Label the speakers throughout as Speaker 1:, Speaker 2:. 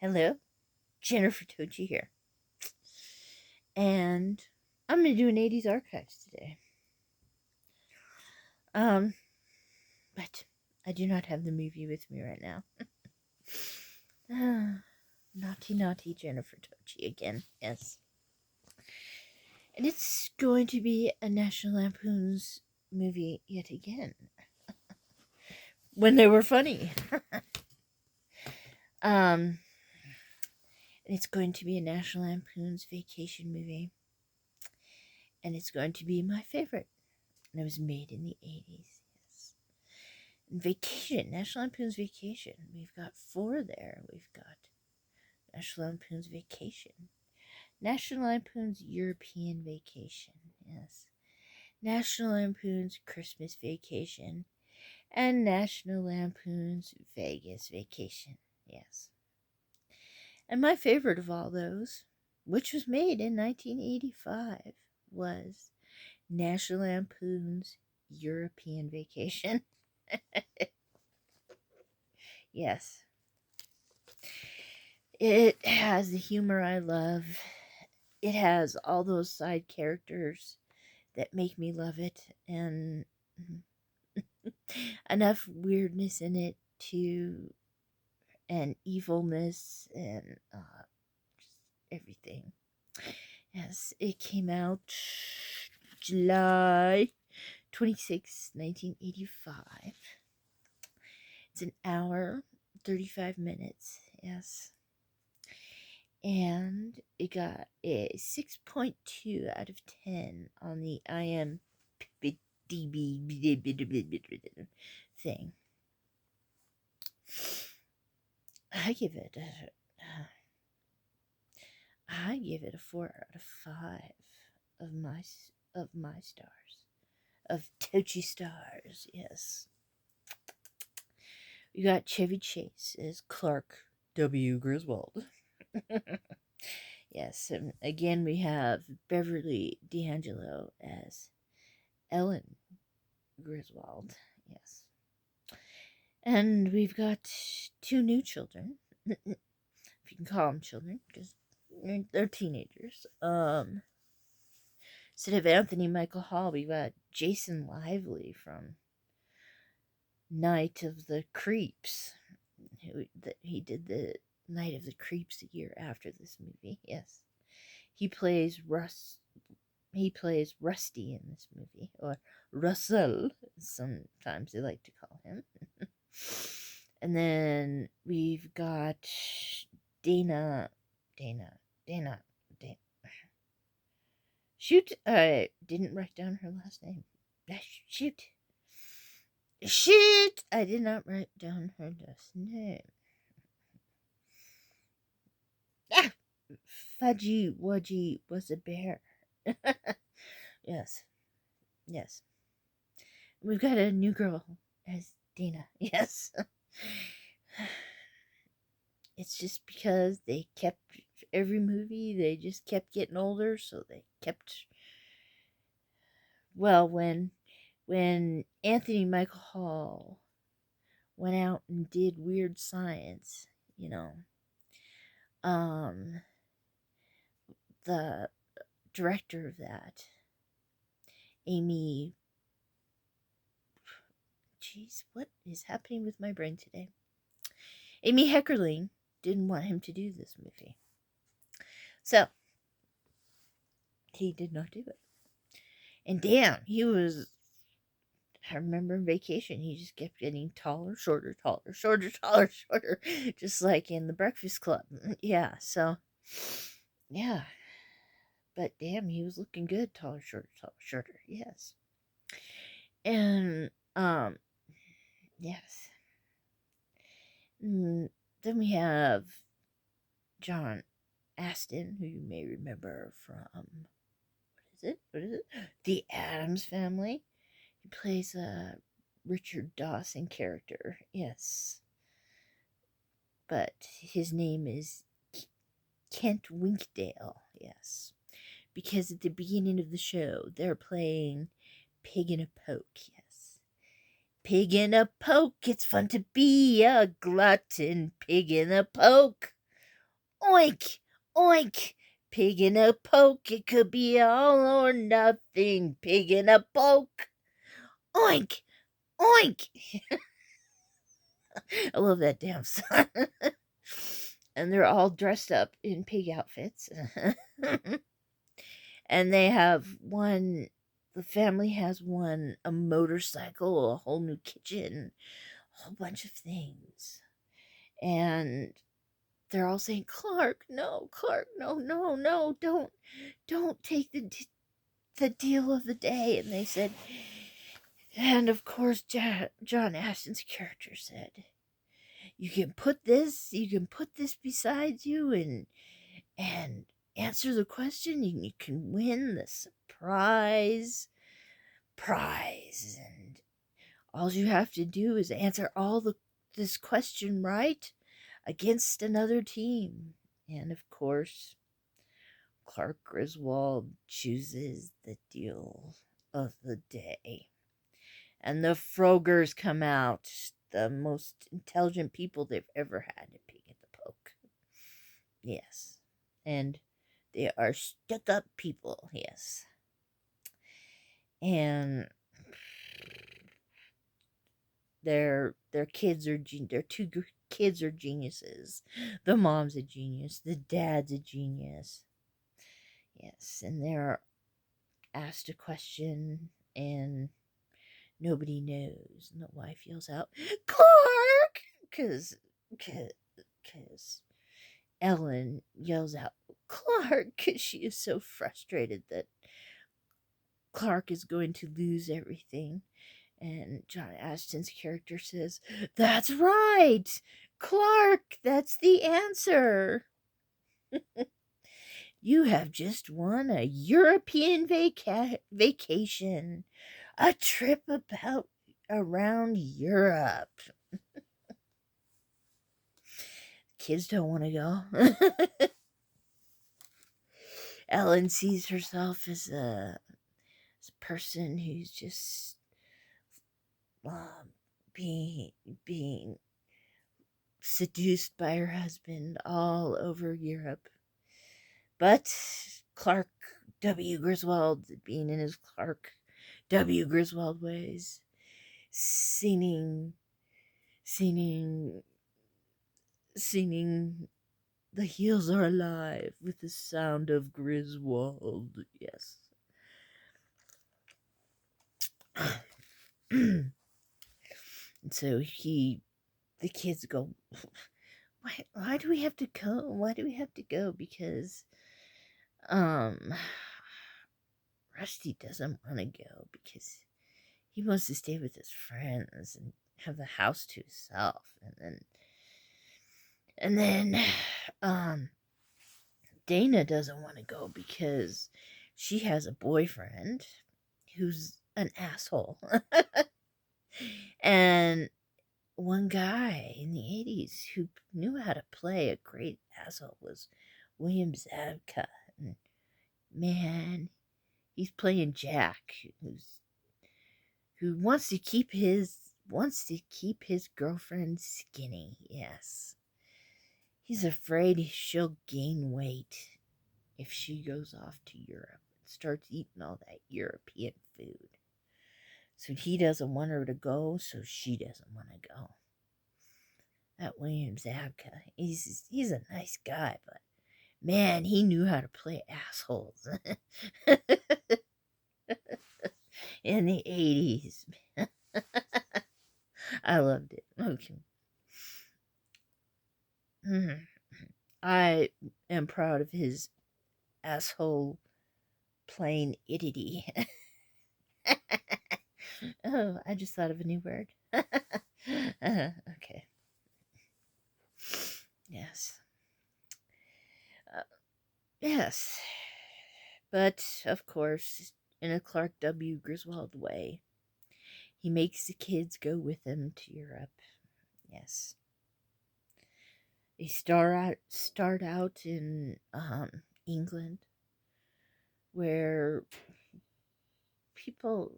Speaker 1: Hello, Jennifer Tochi here. And I'm going to do an 80s archives today. Um, but I do not have the movie with me right now. Naughty Jennifer Tochi again, yes. And it's going to be a National Lampoon's movie yet again. When they were funny. And it's going to be a National Lampoon's Vacation movie. And it's going to be my favorite. And it was made in the 80s, yes. Vacation, National Lampoon's Vacation. We've got four there. We've got National Lampoon's Vacation, National Lampoon's European Vacation, yes, National Lampoon's Christmas Vacation, and National Lampoon's Vegas Vacation, yes. And my favorite of all those, which was made in 1985, was National Lampoon's European Vacation. Yes. It has the humor I love. It has all those side characters that make me love it, and enough weirdness in it to, and evilness, and just everything. Yes, it came out July 26, 1985. It's an hour, 35 minutes, yes. And it got a 6.2 out of 10 on the IMDb thing. I give it a 4 out of 5 of my stars, of Tochi stars. Yes, we got Chevy Chase as Clark W. Griswold. Yes, and again we have Beverly D'Angelo as Ellen Griswold. Yes, and we've got two new children, if you can call them children, because they're teenagers. Instead of Anthony Michael Hall, we got Jason Lively from Night of the Creeps. He did the Night of the Creeps a year after this movie. Yes, he plays Rusty in this movie, or Russell, sometimes they like to call him. And then we've got Dana. Shoot, I didn't write down her last name. Shoot, I did not write down her last name. Ah, Fudgy Wudgy was a bear. Yes. We've got a new girl as Dana. Yes. It's just because they kept, every movie, they just kept getting older, so they kept, well, when Anthony Michael Hall went out and did Weird Science, the director of that, Amy, what is happening with my brain today? Amy Heckerling didn't want him to do this movie. So, he did not do it. And damn, I remember in Vacation, he just kept getting taller, shorter, just like in The Breakfast Club. Yeah, so, yeah. But damn, he was looking good, taller, shorter, yes. And, yes. Then we have John Astin, who you may remember from, what is it? The Addams Family. He plays a Richard Dawson character, yes. But his name is Kent Winkdale, yes. Because at the beginning of the show, they're playing Pig in a Poke, yes. Pig in a poke, it's fun to be a glutton. Pig in a poke. Oink, oink. Pig in a poke, it could be all or nothing. Pig in a poke. Oink, oink. I love that damn song. And they're all dressed up in pig outfits. And they have one, the family has one, a motorcycle, a whole new kitchen, a whole bunch of things. And they're all saying, Clark, no, don't take the deal of the day. And they said, and of course, John Ashton's character said, you can put this beside you and answer the question, and you can win the surprise prize. And all you have to do is answer this question right against another team. And of course, Clark Griswold chooses the deal of the day. And the Frogers come out, the most intelligent people they've ever had at Pig at the Poke. Yes. And they are stuck up people, yes. And their kids are their two kids are geniuses. The mom's a genius, the dad's a genius. Yes, and they're asked a question and nobody knows. And the wife yells out, Clark! Because Ellen yells out, Clark, because she is so frustrated that Clark is going to lose everything. And John Ashton's character says, That's right! Clark, that's the answer! You have just won a European vacation. A trip around Europe. Kids don't want to go. Ellen sees herself as a person who's just being seduced by her husband all over Europe. But Clark W. Griswold, being in his Clark W. Griswold ways, singing The Heels Are Alive with the sound of Griswold. Yes. And so the kids go, why do we have to go? Why do we have to go? Because Rusty doesn't want to go because he wants to stay with his friends and have the house to himself. And then Dana doesn't want to go because she has a boyfriend who's an asshole. And one guy in the 80s who knew how to play a great asshole was William Zabka. And man, he's playing Jack, who wants to keep his girlfriend skinny. Yes. He's afraid she'll gain weight if she goes off to Europe and starts eating all that European food. So he doesn't want her to go, so she doesn't want to go. That William Zabka, he's a nice guy, but man, he knew how to play assholes in the 80s. I loved it. Okay. I am proud of his asshole playing idity. Oh, I just thought of a new word. Okay. Yes. Yes. But, of course, in a Clark W. Griswold way, he makes the kids go with him to Europe. Yes. They start out in England, where people,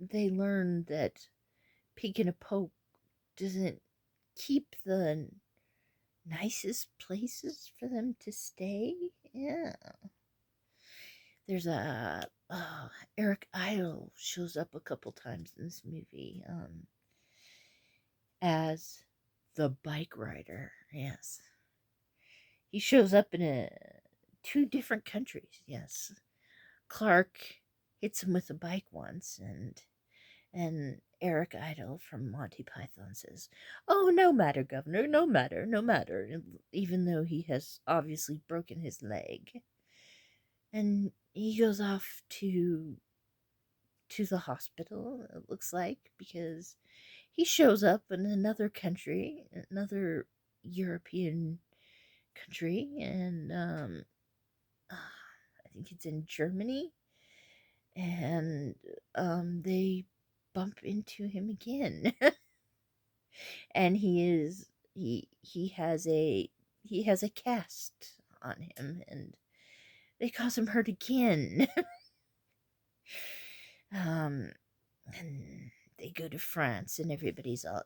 Speaker 1: they learn that Pig in a Poke doesn't keep the nicest places for them to stay. Yeah. There's a Eric Idle shows up a couple times in this movie as the bike rider. Yes, he shows up in two different countries. Yes, Clark hits him with a bike once, and Eric Idle from Monty Python says, "Oh, no matter, Governor, no matter, no matter," even though he has obviously broken his leg. And he goes off to the hospital, it looks like, because he shows up in another country, another European country, and I think it's in Germany, and they bump into him again. And he has a cast on him, and they cause him hurt again. And they go to France, and everybody's all,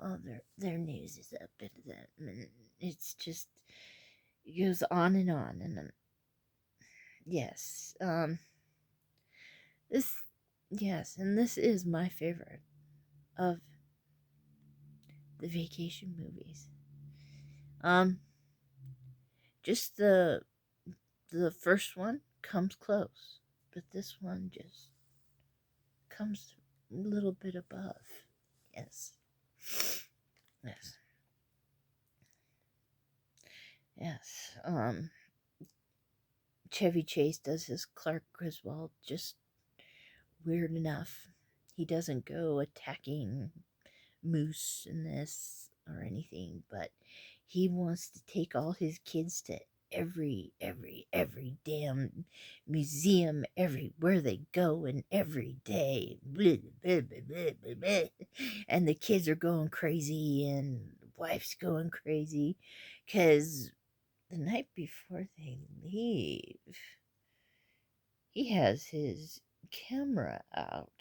Speaker 1: all their news is up at them, and it's just, it goes on and on, and yes, this, yes, and this is my favorite of the vacation movies. Just the first one comes close, but this one just comes a little bit above. Yes. Yes. Yes. Chevy Chase does his Clark Griswold just weird enough. He doesn't go attacking moose in this or anything, but he wants to take all his kids to every damn museum everywhere they go, and every day. Blah, blah, blah, blah, blah. And the kids are going crazy, and the wife's going crazy, because the night before they leave, he has his camera out.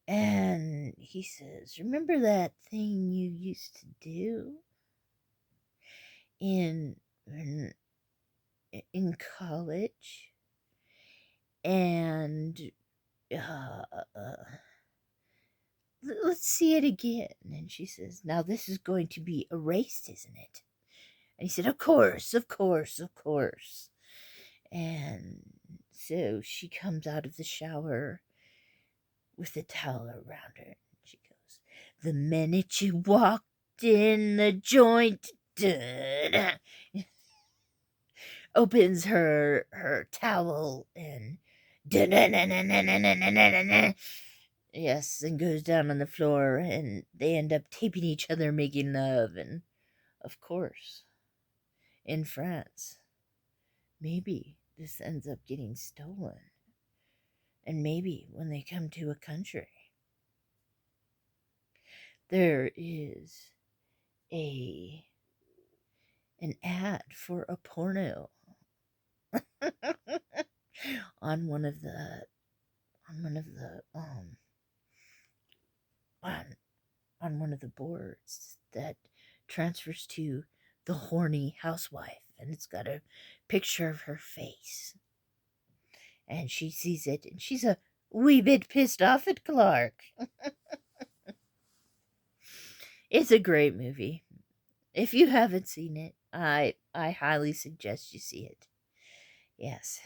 Speaker 1: And he says, "Remember that thing you used to do in in college?" And let's see it again. And she says, "Now this is going to be erased, isn't it?" And he said, "Of course, of course, of course." And so she comes out of the shower with a towel around her. She goes, "The minute you walked in the joint," opens her towel and yes, and goes down on the floor, and they end up taping each other, making love. And of course, in France, maybe this ends up getting stolen. And maybe when they come to a country, there is an ad for a porno on one of the on one of the boards that transfers to the horny housewife, and it's got a picture of her face, and she sees it, and she's a wee bit pissed off at Clark. It's a great movie. If you haven't seen it, I highly suggest you see it. Yes.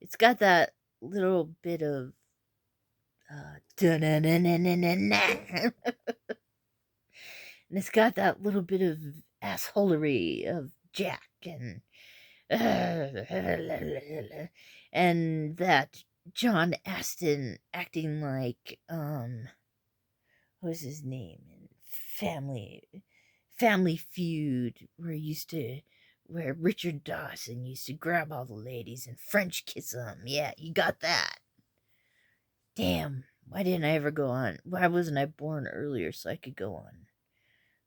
Speaker 1: It's got that little bit of and it's got that little bit of assholery of Jack, and and that John Aston acting like what was his name in Family Feud, where Richard Dawson used to grab all the ladies and French kiss them. Yeah, you got that. Damn, why didn't I ever go on? Why wasn't I born earlier so I could go on?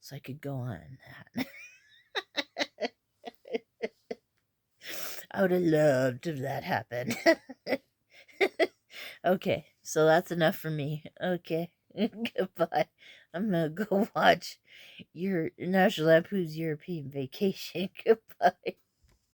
Speaker 1: So I could go on that. I would have loved if that happened. Okay, so that's enough for me. Okay. Goodbye. I'm gonna go watch your National Lampoon's European Vacation. Goodbye.